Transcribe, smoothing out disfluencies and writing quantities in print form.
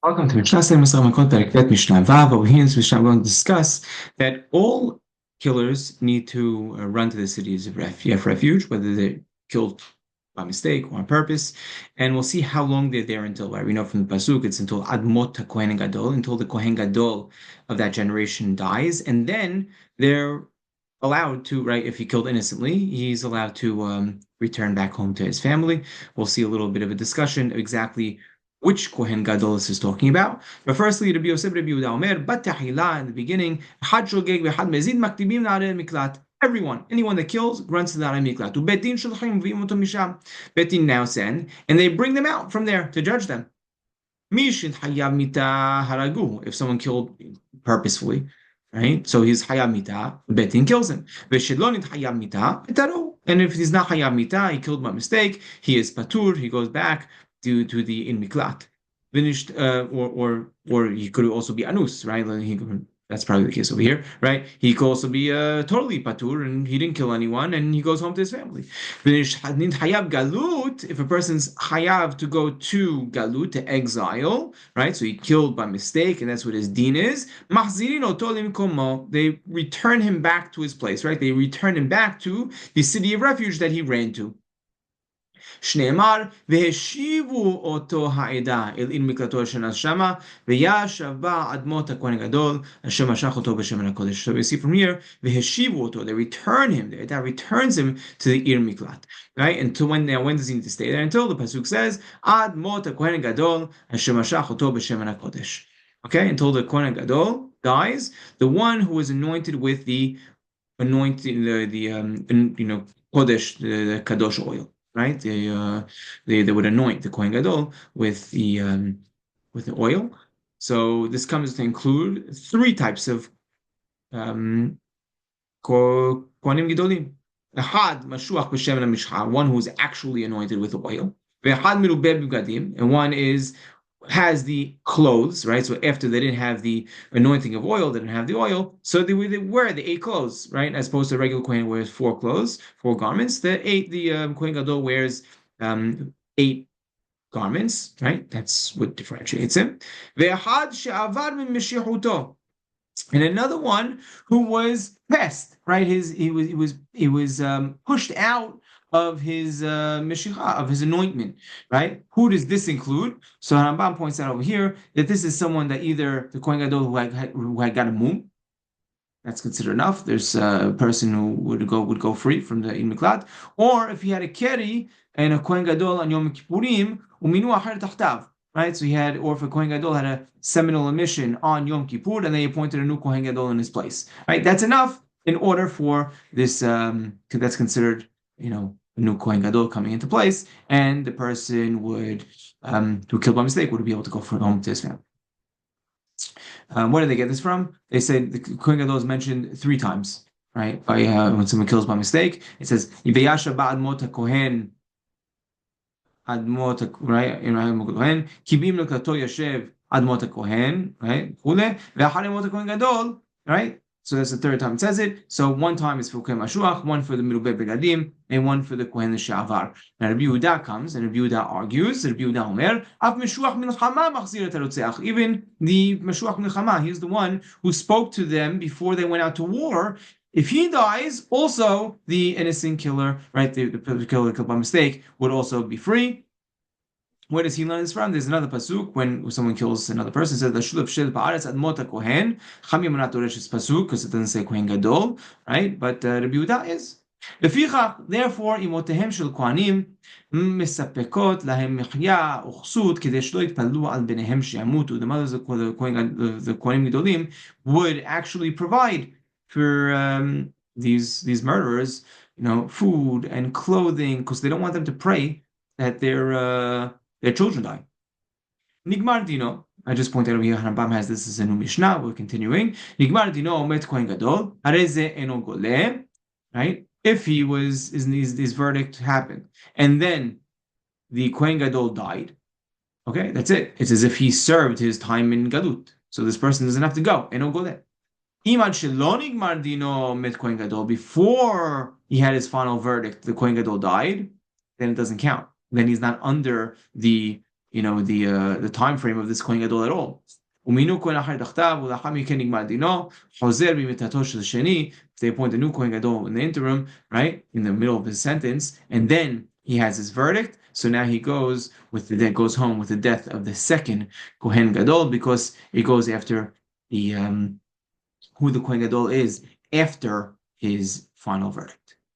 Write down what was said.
Welcome to Mishna, Salem, Makkot, Mishna Vav. Over here in this Mishnah, I'm going to discuss that all killers need to run to the cities of refuge, whether they're killed by mistake or on purpose, and we'll see how long they're there until. Right, we know from the pasuk it's until Admot Kohen Gadol, until the Kohen Gadol of that generation dies, and then they're allowed to. Right, if he killed innocently, he's allowed to return back home to his family. We'll see a little bit of a discussion of exactly which Kohen Gadol this is talking about. But firstly, Rabbi Yosef Rabbi Yehuda Omer, Batahila in the beginning, Had Shogeg v'Had Mezid Maktibim Na'arei Miklat. Everyone, anyone that kills, runs to the Na'arei Miklat. Betin Shulchim V'yim Oto Misham. Betin now send, and they bring them out from there to judge them. Mishin Hayav Mita Haragu. If someone killed purposefully, right? So he's Hayav Mita, Betin kills him. V'Shedlonit Hayav Mita, Etaru. And if he's not Hayav Mita, he killed by mistake, he is Patur, he goes back due to the in miklat. Finished, or he could also be anus, right? That's probably the case over here, right? He could also be totally patur, and he didn't kill anyone, and he goes home to his family. Finished hayav galut. If a person's hayav to go to galut, to exile, right? So he killed by mistake, and that's what his din is. Mahzirin otolim komo. They return him back to his place, right? They return him back to the city of refuge that he ran to. שנאמר, והשיבו אותו העדה אל עיר מקלטו אשר שמה, וישב בה אדמות הכהן הגדול, אשר משך אותו בשמן הקודש. So we see from here, והשיבו אותו, they return him, the העדה returns him to the עיר מקלט. Right? Until when does he need to stay there? Until the pasuk says, אדמות הכהן הגדול, אשר משך אותו בשמן הקודש. Okay? Until the Kohen Gadol dies, the one who was anointed with the anointing, Kodesh, the Kadosh oil. Right? They would anoint the Kohen Gadol with the oil. So this comes to include three types of Kohanim Gedolim. Ahad Mashuach b'Shem Mishcha, one who is actually anointed with oil. Ve'ahad Mirubeh b'Gadim, and one has the clothes, right? So after they didn't have the anointing of oil, they didn't have the oil, so they wear the 8 clothes, right? As opposed to a regular Kohen wears 4 clothes, 4 garments. The Kohen Gadol wears 8 garments, right? That's what differentiates him. And another one who was pest, right? He was pushed out of his meshicha, of his anointment, right? Who does this include? So Rambam points out over here that this is someone that either the Kohen Gadol who had got a mum, that's considered enough. There's a person who would go free from the in miklat, or if he had a keri and a Kohen Gadol on Yom Kippurim, uminu achar tahtav. Right, so or if a Kohen Gadol had a seminal emission on Yom Kippur, and they appointed a new Kohen Gadol in his place. Right, that's enough in order for this. That's considered, a new Kohen Gadol coming into place, and the person who killed by mistake would be able to go home to his family. Where did they get this from? They said the Kohen Gadol is mentioned 3 times. Right, by when someone kills by mistake, it says Yivayasha ba'ad mot Kohen. Admot, right? Kibim lekato yashev admot kohen, right? Kule ve'achar mot kohen gadol, right? So that's the 3rd time it says it. So 1 time is for Kohen Mashuach, 1 for the Mirubeh Begadim, and 1 for the Kohen Shavar. Now Rabbi Yehuda comes, and Rabbi Yehuda argues. Rabbi Yehuda Omer, Af Meshuach Milchama machzir et harotzeach. Even the Meshuach Milchama, he's the one who spoke to them before they went out to war. If he dies, also the innocent killer, right, the killer killed by mistake, would also be free. Where does he learn this from? There's another pasuk when someone kills another person. It says the shulab shel ba'aretz admot kohen. Chamim not doresh pasuk because it doesn't say kohen gadol, right? But Rabbi Yehuda is. Therefore, imotehem shel kohanim מספקות להם מחיה וכסות כדי שלא יתפללו על בניהם שימותו. The mothers of the kohanim gedolim would actually provide for these murderers, food and clothing, because they don't want them to pray that their children die. Nigmar dino. I just pointed out over here. Rambam has this as a new Mishnah. We're continuing. Nigmar dino omet kohen gadol. Areze eno gole. Right. If his verdict happened, and then the kohen gadol died. Okay, that's it. It's as if he served his time in galut. So this person doesn't have to go. Eno gole. Before he had his final verdict, the Kohen Gadol died, then it doesn't count. Then he's not under the the time frame of this Kohen Gadol at all. ומינו כהן אחר תחתיו, ולאחר מכן נגמר דינו, חוזר במיתתו של השני, they appoint a new Kohen Gadol in the interim, right, in the middle of his sentence, and then he has his verdict, so now he goes home with the death of the second Kohen Gadol, because it goes after the who the Kohen Gadol is after his final verdict.